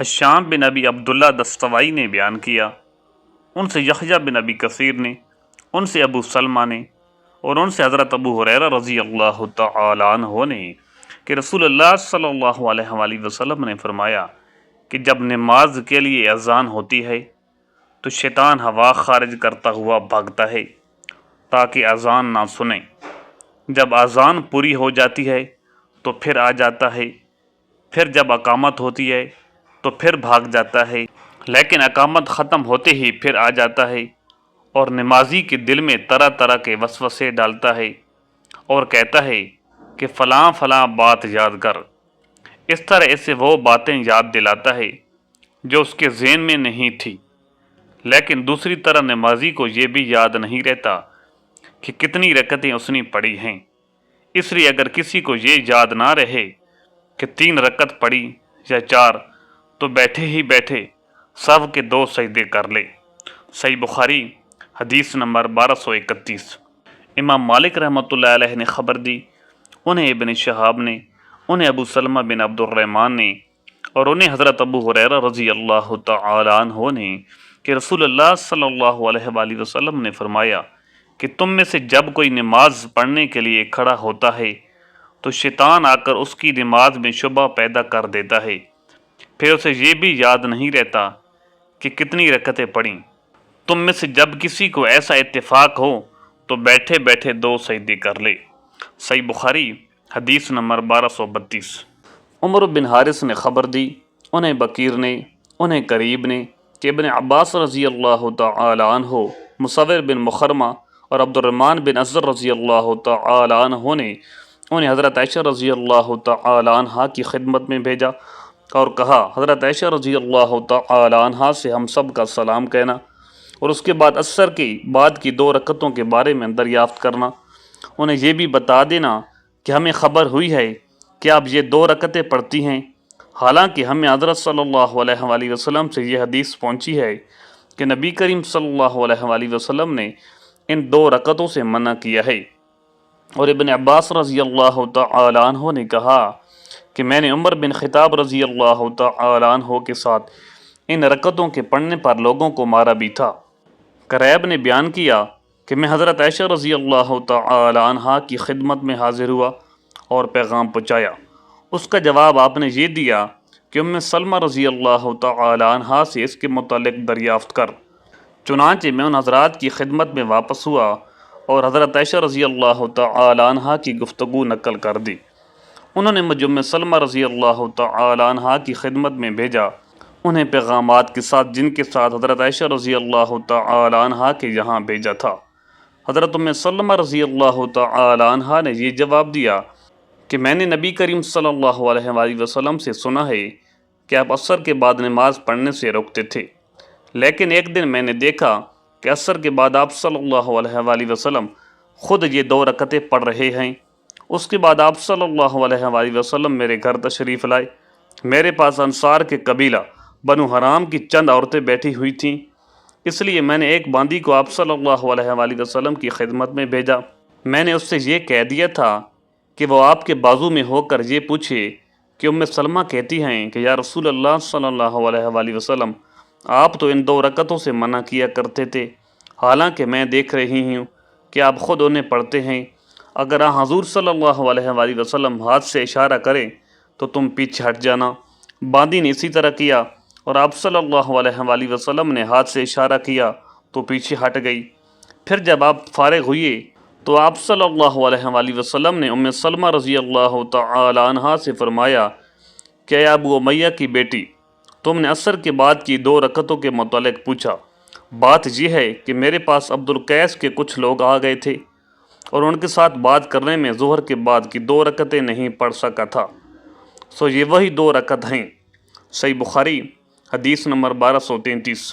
حشام بن ابی عبداللہ دستوائی نے بیان کیا، ان سے یحییٰ بن ابی کثیر نے، ان سے ابو سلمہ نے، اور ان سے حضرت ابو ہریرہ رضی اللہ تعالی عنہ نے کہ رسول اللہ صلی اللہ علیہ وآلہ وسلم نے فرمایا کہ جب نماز کے لیے اذان ہوتی ہے تو شیطان ہوا خارج کرتا ہوا بھاگتا ہے تاکہ اذان نہ سنیں۔ جب اذان پوری ہو جاتی ہے تو پھر آ جاتا ہے، پھر جب اقامت ہوتی ہے تو پھر بھاگ جاتا ہے، لیکن اقامت ختم ہوتے ہی پھر آ جاتا ہے اور نمازی کے دل میں طرح طرح کے وسوسے ڈالتا ہے اور کہتا ہے کہ فلاں فلاں بات یاد کر۔ اس طرح اسے وہ باتیں یاد دلاتا ہے جو اس کے ذہن میں نہیں تھی، لیکن دوسری طرح نمازی کو یہ بھی یاد نہیں رہتا کہ کتنی رکعتیں اس نے پڑھی ہیں۔ اس لیے اگر کسی کو یہ یاد نہ رہے کہ 3 رکعت پڑھی یا 4 تو بیٹھے ہی بیٹھے سب کے 2 سجدے کر لے۔ صحیح بخاری حدیث نمبر 1231۔ امام مالک رحمۃ اللہ علیہ نے خبر دی، انہیں ابن شہاب نے، انہیں ابو سلمہ بن عبد الرحمن نے، اور انہیں حضرت ابو ہریرہ رضی اللہ تعالی عنہ نے کہ رسول اللہ صلی اللہ علیہ وآلہ وسلم نے فرمایا کہ تم میں سے جب کوئی نماز پڑھنے کے لیے کھڑا ہوتا ہے تو شیطان آ کر اس کی نماز میں شبہ پیدا کر دیتا ہے، پھر اسے یہ بھی یاد نہیں رہتا کہ کتنی رکعتیں پڑھیں۔ تم میں سے جب کسی کو ایسا اتفاق ہو تو بیٹھے بیٹھے 2 سجدے کر لے۔ صحیح بخاری حدیث نمبر 1232۔ عمر بن حارث نے خبر دی، انہیں بکیر نے، انہیں قریب نے کہ ابن عباس رضی اللہ تعالی عنہ، مصور بن مخرمہ اور عبد الرحمن بن ازر رضی اللہ تعالی عنہ نے انہیں حضرت عائشہ رضی اللہ تعالی عنہ کی خدمت میں بھیجا اور کہا حضرت عائشہ رضی اللہ تعالی عنہ سے ہم سب کا سلام کہنا اور اس کے بعد عصر کی بعد کی 2 رکعتوں کے بارے میں دریافت کرنا۔ انہیں یہ بھی بتا دینا کہ ہمیں خبر ہوئی ہے کہ آپ یہ 2 رکعتیں پڑھتی ہیں، حالانکہ ہمیں حضرت صلی اللہ علیہ وآلہ وسلم سے یہ حدیث پہنچی ہے کہ نبی کریم صلی اللہ علیہ وآلہ وسلم نے ان 2 رکعتوں سے منع کیا ہے۔ اور ابن عباس رضی اللہ تعالی عنہ نے کہا کہ میں نے عمر بن خطاب رضی اللہ تعالی عنہ کے ساتھ ان رکعتوں کے پڑھنے پر لوگوں کو مارا بھی تھا۔ قریب نے بیان کیا کہ میں حضرت عائشہ رضی اللہ تعالی عنہ کی خدمت میں حاضر ہوا اور پیغام پہنچایا۔ اس کا جواب آپ نے یہ دیا کہ ام سلمہ رضی اللہ تعالی عنہ سے اس کے متعلق دریافت کر۔ چنانچہ میں ان حضرات کی خدمت میں واپس ہوا اور حضرت عائشہ رضی اللہ تعالی عنہ کی گفتگو نقل کر دی۔ انہوں نے مجھے ام سلمہ رضی اللہ تعالی عنہ کی خدمت میں بھیجا، انہیں پیغامات کے ساتھ جن کے ساتھ حضرت عائشہ رضی اللہ تعالی عنہ کے یہاں بھیجا تھا۔ حضرت ام سلمہ رضی اللہ تعالی عنہ نے یہ جواب دیا کہ میں نے نبی کریم صلی اللہ علیہ وآلہ وسلم سے سنا ہے کہ آپ عصر کے بعد نماز پڑھنے سے روکتے تھے، لیکن ایک دن میں نے دیکھا کہ عصر کے بعد آپ صلی اللہ علیہ وآلہ وسلم خود یہ 2 رکعتیں پڑھ رہے ہیں۔ اس کے بعد آپ صلی اللہ علیہ وآلہ وسلم میرے گھر تشریف لائے۔ میرے پاس انصار کے قبیلہ بنو حرام کی چند عورتیں بیٹھی ہوئی تھیں، اس لیے میں نے ایک باندی کو آپ صلی اللہ علیہ وآلہ وسلم کی خدمت میں بھیجا۔ میں نے اس سے یہ کہہ دیا تھا کہ وہ آپ کے بازو میں ہو کر یہ پوچھے کہ ام سلمہ کہتی ہیں کہ یا رسول اللہ صلی اللہ علیہ وآلہ وسلم آپ تو ان 2 رکعتوں سے منع کیا کرتے تھے، حالانکہ میں دیکھ رہی ہوں کہ آپ خود انہیں پڑھتے ہیں۔ اگر حضور صلی اللہ علیہ وآلہ وسلم ہاتھ سے اشارہ کریں تو تم پیچھے ہٹ جانا۔ باندی نے اسی طرح کیا اور آپ صلی اللہ علیہ وآلہ وسلم نے ہاتھ سے اشارہ کیا تو پیچھے ہٹ گئی۔ پھر جب آپ فارغ ہوئے تو آپ صلی اللہ علیہ وآلہ وسلم نے ام سلمہ رضی اللہ تعالی عنہ سے فرمایا کہ اے ابو امیہ کی بیٹی، تم نے عصر کے بعد کی 2 رکعتوں کے متعلق پوچھا۔ بات یہ ہے کہ میرے پاس عبد القیس کے کچھ لوگ آ گئے تھے اور ان کے ساتھ بات کرنے میں ظہر کے بعد کی 2 رکعتیں نہیں پڑھ سکا تھا، سو یہ وہی 2 رکعت ہیں۔ صحیح بخاری حدیث نمبر 1233۔